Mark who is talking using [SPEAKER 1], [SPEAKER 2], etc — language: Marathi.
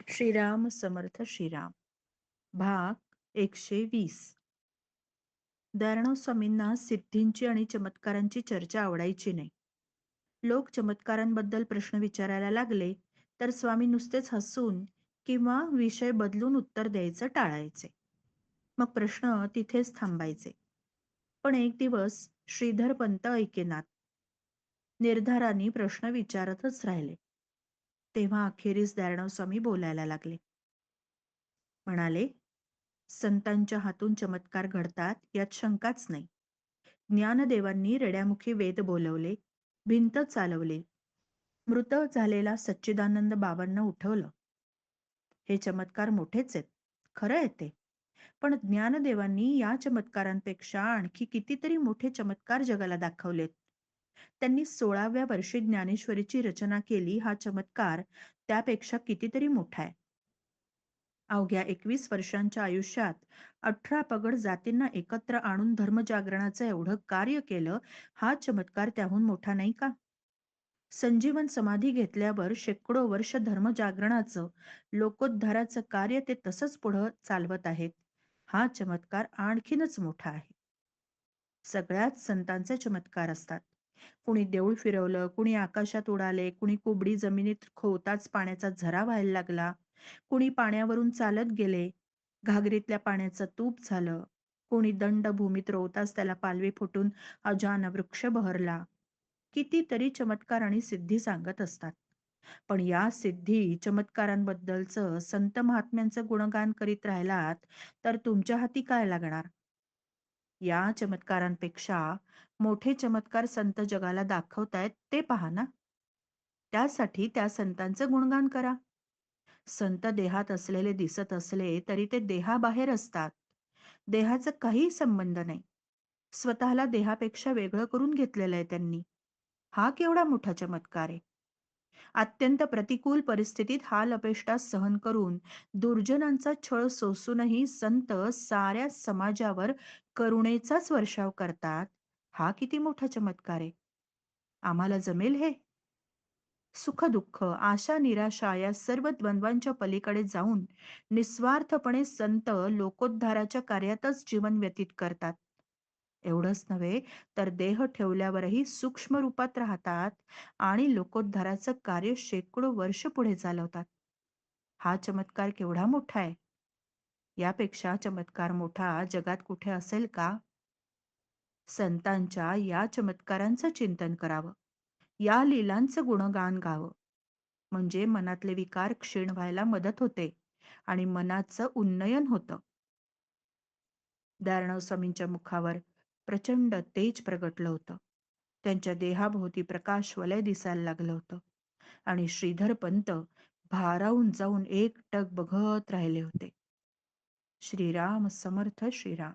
[SPEAKER 1] श्रीराम समर्थ श्रीराम. भाग 120. दयानंद स्वामींना सिद्धींची आणि चमत्कारांची चर्चा आवडायची नाही. लोक चमत्कारांबद्दल प्रश्न विचारायला लागले तर स्वामी नुसतेच हसून किंवा विषय बदलून उत्तर द्यायचं टाळायचे. मग प्रश्न तिथेच थांबायचे. पण एक दिवस श्रीधर पंत ऐकेनात. निर्धाराने प्रश्न विचारतच राहिले. तेव्हा अखेरीस दयानंद स्वामी बोलायला लागले. म्हणाले, संतांच्या हातून चमत्कार घडतात यात शंकाच नाही. ज्ञानदेवांनी रड्यामुखी वेद बोलवले, भिंत चालवली, मृत झालेला सच्चिदानंद बाबांना उठवलं. हे चमत्कार मोठेच आहेत, खरं आहे ते. पण ज्ञानदेवांनी या चमत्कारांपेक्षा आणखी कितीतरी मोठे चमत्कार जगाला दाखवलेत. त्यांनी 16व्या वर्षी ज्ञानेश्वरीची रचना केली. हा चमत्कार त्यापेक्षा कितीतरी मोठा आहे. अवघ्या 21 वर्षांच्या आयुष्यात 18 पगड जातींना एकत्र आणून धर्मजागरणाचं एवढं कार्य केलं, हा चमत्कार त्याहून मोठा नाही का? संजीवन समाधी घेतल्यावर शेकडो वर्ष धर्मजागरणाचं, लोकोद्धाराचं कार्य ते तसंच पुढं चालवत आहेत. हा चमत्कार आणखीनच मोठा आहे. सगळ्याच संतांचे चमत्कार असतात. कुणी देऊळ फिरवलं, कुणी आकाशात उडाले, कुणी कुबडी जमिनीत खोवताच पाण्याचा झरा व्हायला लागला, कुणी पाण्यावरून चालत गेले, घागरीतल्या पाण्याचं तूप झालं, कोणी दंड भूमीत रोवताच त्याला पालवी फुटून अजान वृक्ष बहरला. कितीतरी चमत्कार आणि सिद्धी सांगत असतात. पण या सिद्धी चमत्कारांबद्दलचं संत महात्म्यांचं गुणगान करीत राहिलात तर तुमच्या हाती काय लागणार? या चमत्कारांपेक्षा मोठे चमत्कार संत जगाला दाखवतायत ते पहा ना. त्यासाठी त्या संतांचं गुणगान करा. संत देहात असलेले दिसत असले तरी ते देहाबाहेर असतात. देहाचा काही संबंध नाही. स्वतःला देहापेक्षा वेगळं करून घेतलेलं आहे त्यांनी. हा केवढा मोठा चमत्कार आहे. अत्यंत प्रतिकूल परिस्थितीत हाल अपेष्टा सहन करून दुर्जनांचा छळ सोसूनही संत साऱ्या समाजावर करुणेचाच वर्षाव करतात. हा किती मोठा चमत्कार आहे. आम्हाला जमेल हे? सुख दुःख, आशा निराशा या सर्व द्वंद्वांच्या पलीकडे जाऊन निस्वार्थपणे संत लोकोद्धाराच्या कार्यातच जीवन व्यतीत करतात. एवढंच नव्हे तर देह ठेवल्यावरही सूक्ष्म रूपात राहतात आणि लोकोद्धाराचं कार्य शेकडो वर्ष पुढे चालवतात. हा चमत्कार केवढा मोठा आहे. यापेक्षा चमत्कार मोठा जगात कुठे असेल का? संतांच्या या चमत्कारांचं चिंतन करावं, या लीलांचं गुणगान गावं. म्हणजे मनातले विकार क्षीण व्हायला मदत होते आणि मनाचं उन्नयन होतं. दयानंद स्वामींच्या मुखावर प्रचंड तेज प्रगटलं होतं. त्यांच्या देहाभोवती प्रकाश वलय दिसायला लागलं होतं आणि श्रीधर पंत भारावून जाऊन एकटक बघत राहिले होते. श्रीराम समर्थ श्रीराम.